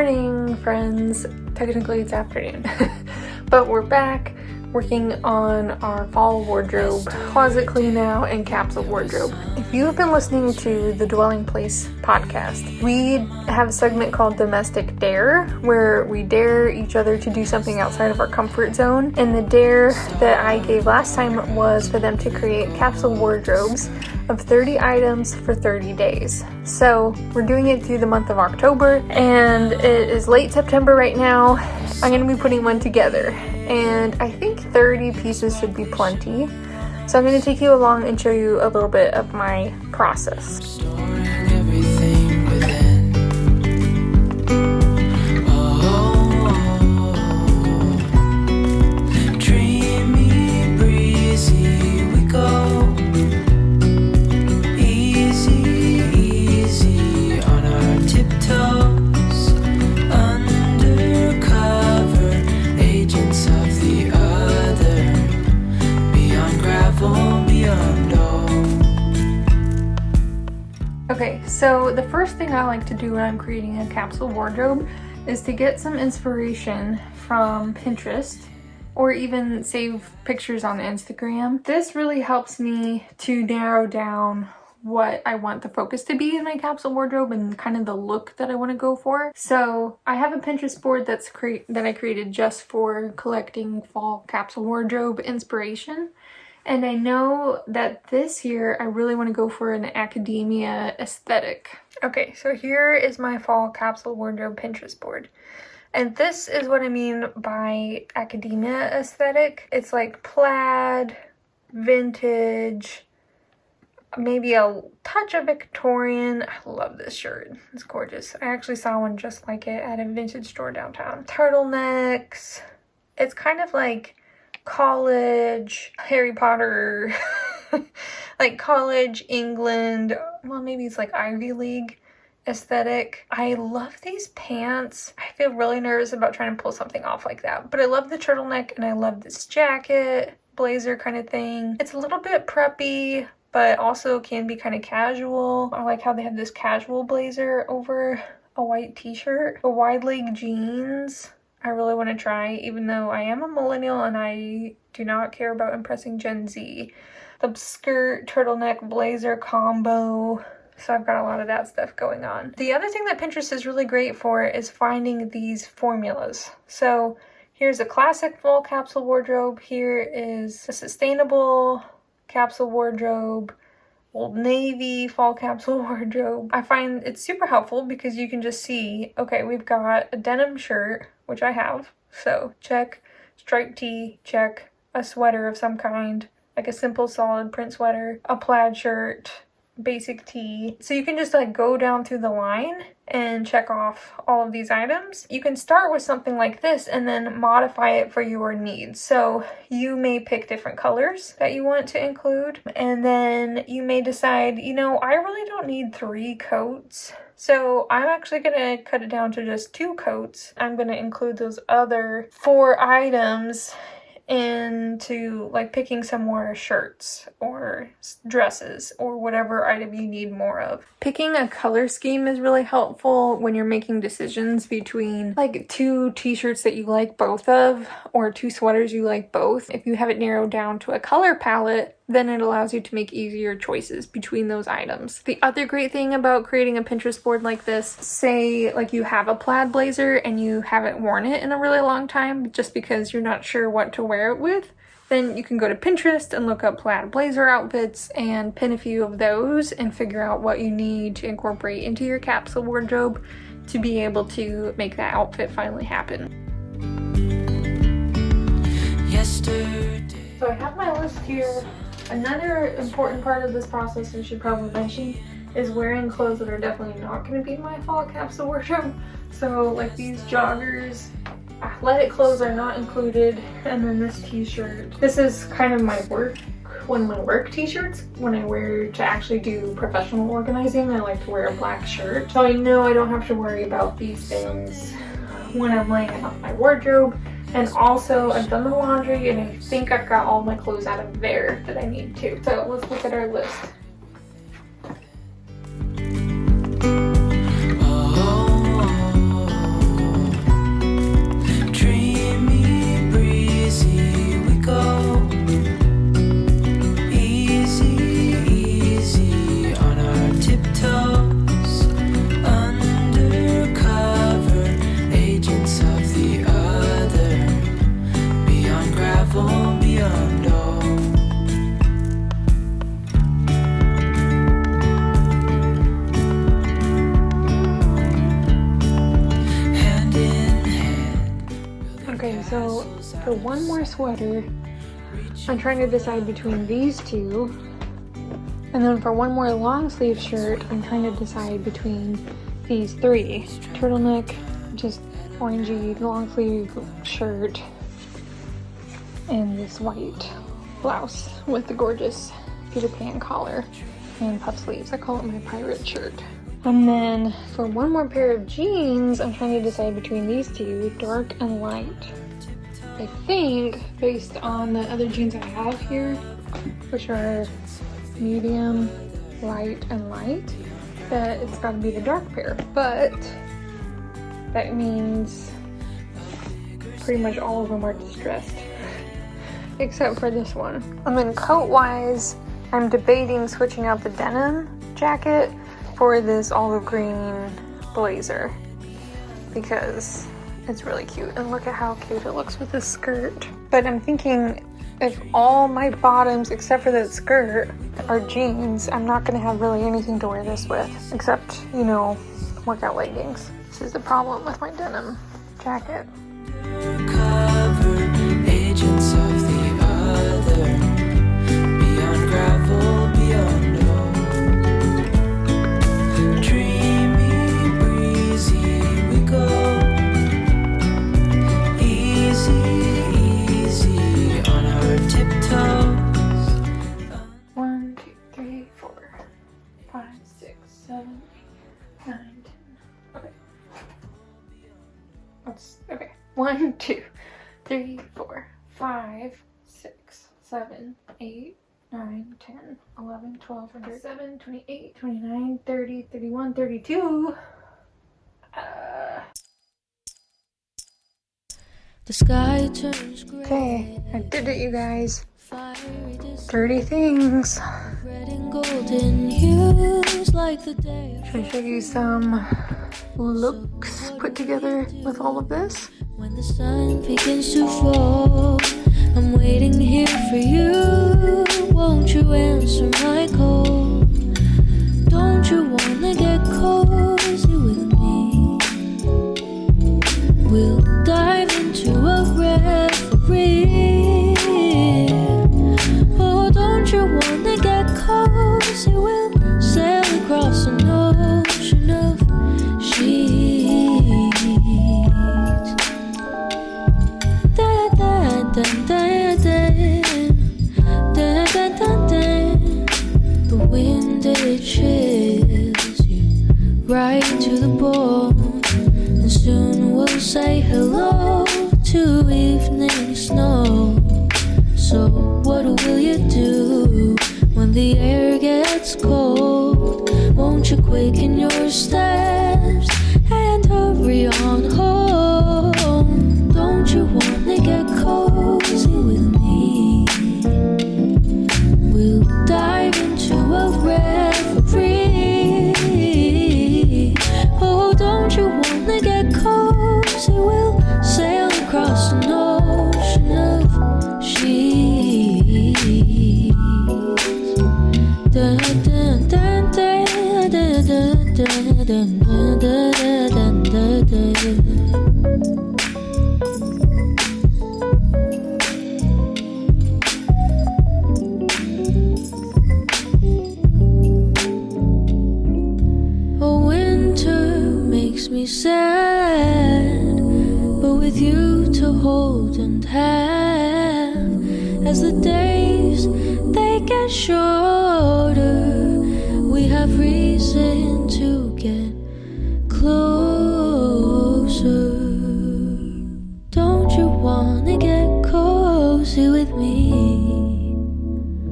morning, friends. Technically it's afternoon, but we're back working on our fall wardrobe, closet clean out, and capsule wardrobe. If you have been listening to the Dwelling Place podcast, we have a segment called Domestic Dare, where we dare each other to do something outside of our comfort zone. And the dare that I gave last time was for them to create capsule wardrobes of 30 items for 30 days. So we're doing it through the month of October, and it is late September right now. I'm going to be putting one together, and I think 30 pieces should be plenty. So I'm going to take you along and show you a little bit of my process. Okay, so the first thing I like to do when I'm creating a capsule wardrobe is to get some inspiration from Pinterest or even save pictures on Instagram. This really helps me to narrow down what I want the focus to be in my capsule wardrobe and kind of the look that I want to go for. So I have a Pinterest board that I created just for collecting fall capsule wardrobe inspiration. And I know that this year I really want to go for an academia aesthetic. Okay, so here is my fall capsule wardrobe Pinterest board. And this is what I mean by academia aesthetic. It's like plaid, vintage, maybe a touch of Victorian. I love this shirt. It's gorgeous. I actually saw one just like it at a vintage store downtown. Turtlenecks. It's kind of like college Harry Potter, like college England, well, maybe it's like Ivy League aesthetic. I love these pants. I feel really nervous about trying to pull something off like that, but I love the turtleneck and I love this jacket, blazer kind of thing. It's a little bit preppy, but also can be kind of casual. I like how they have this casual blazer over a white t-shirt. The wide leg jeans I really want to try, even though I am a millennial and I do not care about impressing Gen Z. The skirt, turtleneck, blazer combo. So I've got a lot of that stuff going on. The other thing that Pinterest is really great for is finding these formulas. So here's a classic fall capsule wardrobe. Here is a sustainable capsule wardrobe. Old Navy fall capsule wardrobe. I find it's super helpful because you can just see, okay, we've got a denim shirt, which I have, so check. Striped tee, check. A sweater of some kind, like a simple solid print sweater. A plaid shirt, basic tee. So you can just like go down through the line and check off all of these items. You can start with something like this and then modify it for your needs. So you may pick different colors that you want to include, and then you may decide, you know, I really don't need 3 coats. So I'm actually going to cut it down to just 2 coats. I'm going to include those other 4 items into like picking some more shirts or dresses or whatever item you need more of. Picking a color scheme is really helpful when you're making decisions between like 2 t-shirts that you like both of or 2 sweaters you like both. If you have it narrowed down to a color palette, then it allows you to make easier choices between those items. The other great thing about creating a Pinterest board like this, say like you have a plaid blazer and you haven't worn it in a really long time just because you're not sure what to wear it with, then you can go to Pinterest and look up plaid blazer outfits and pin a few of those and figure out what you need to incorporate into your capsule wardrobe to be able to make that outfit finally happen. So I have my list here. Another important part of this process I should probably mention is wearing clothes that are definitely not going to be in my fall capsule wardrobe. So like these joggers, athletic clothes are not included, and then this t-shirt. This is kind of my work t-shirts. When I wear to actually do professional organizing, I like to wear a black shirt. So I know I don't have to worry about these things when I'm laying out my wardrobe. And also, I've done the laundry and I think I've got all my clothes out of there that I need to. So let's look at our list. for one more sweater, I'm trying to decide between these two. And then for one more long sleeve shirt, I'm trying to decide between these three. Turtleneck, just orangey long sleeve shirt, and this white blouse with the gorgeous Peter Pan collar and puff sleeves. I call it my pirate shirt. And then for one more pair of jeans, I'm trying to decide between these two, dark and light. I think, based on the other jeans I have here, which are medium, light, and light, that it's got to be the dark pair. But that means pretty much all of them are distressed, except for this one. And then coat-wise, I'm debating switching out the denim jacket for this olive green blazer because it's really cute, and look at how cute it looks with this skirt. But I'm thinking if all my bottoms except for that skirt are jeans, I'm not gonna have really anything to wear this with except, you know, workout leggings. This is the problem with my denim jacket. Agents of the other, beyond gravel, beyond hope. Dreamy, breezy, we go. Easy, easy on our tiptoes. 1, 2, 3, 4, 5, 6, 7, 8, 9, 10. Okay. Okay. 1, 2, 3, 4, 5, 6, 7, 8, 9, 10, 11, 12, 27, 28, 29, 30, 31, 32. The sky turns gray. Okay, I did it, you guys. 30 things. Red and golden hues like the day. Should I show you some looks put together with all of this? When the sun begins to fall, I'm waiting here for you. Won't you answer my call? Don't you wanna get cozy with me? We'll dive into a reverie. Oh, don't you wanna get cozy? We'll sail across an ocean of sheets. Da da da da da da da da da. The wind, it chills you right to the bone, and soon we'll say hello to evening snow. So what will you do when the air gets cold? Won't you quicken your steps and hurry on home? Don't you wanna get cozy with me? We'll dive into a reverie. Oh, don't you wanna get cozy? We'll sail across an ocean of sheets. Da da da da da da da da da da da. Me sad, but with you to hold and have, as the days they get shorter, we have reason to get closer. Don't you wanna get cozy with me?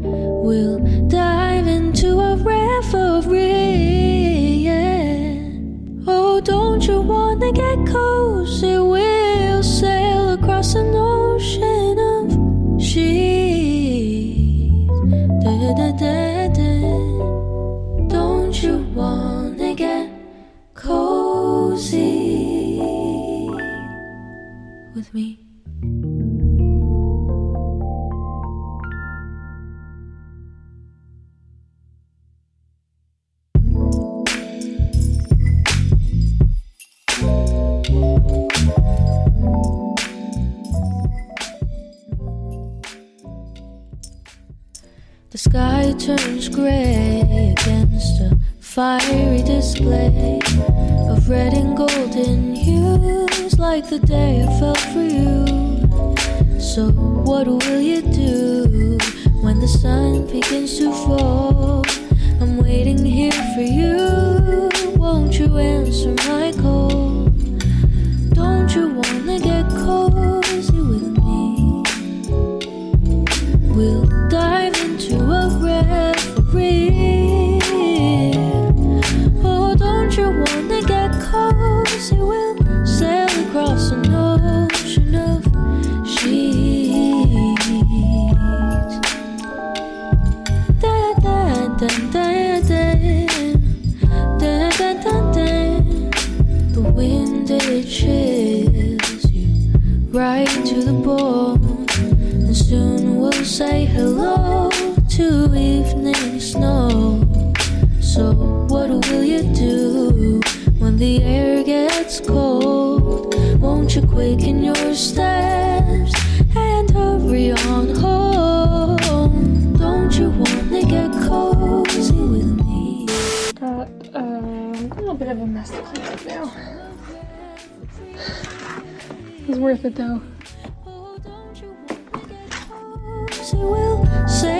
We'll dive into a reverie, yeah. Oh, don't you wanna get cozy? We'll sail across an ocean of sheets. Da da da da. Don't you wanna get cozy with me? turns gray against a fiery display of red and golden hues, like the day I fell for you. So what will you do when the sun begins to fall? I'm waiting here for you. Won't you answer my call? Don't you wanna get cozy with me? We'll dive into a reverie. Oh, don't you wanna get cozy? We'll sail across an ocean of sheets. Da da da da da da da da da. The wind, it chills you right to the bone, and soon we'll say hello to evening snow. So what will you do when the air gets cold? Won't you quicken your steps and hurry on home? Don't you wanna get cozy with me? Got a little bit of a mess to clean up now. It's worth it though. We'll say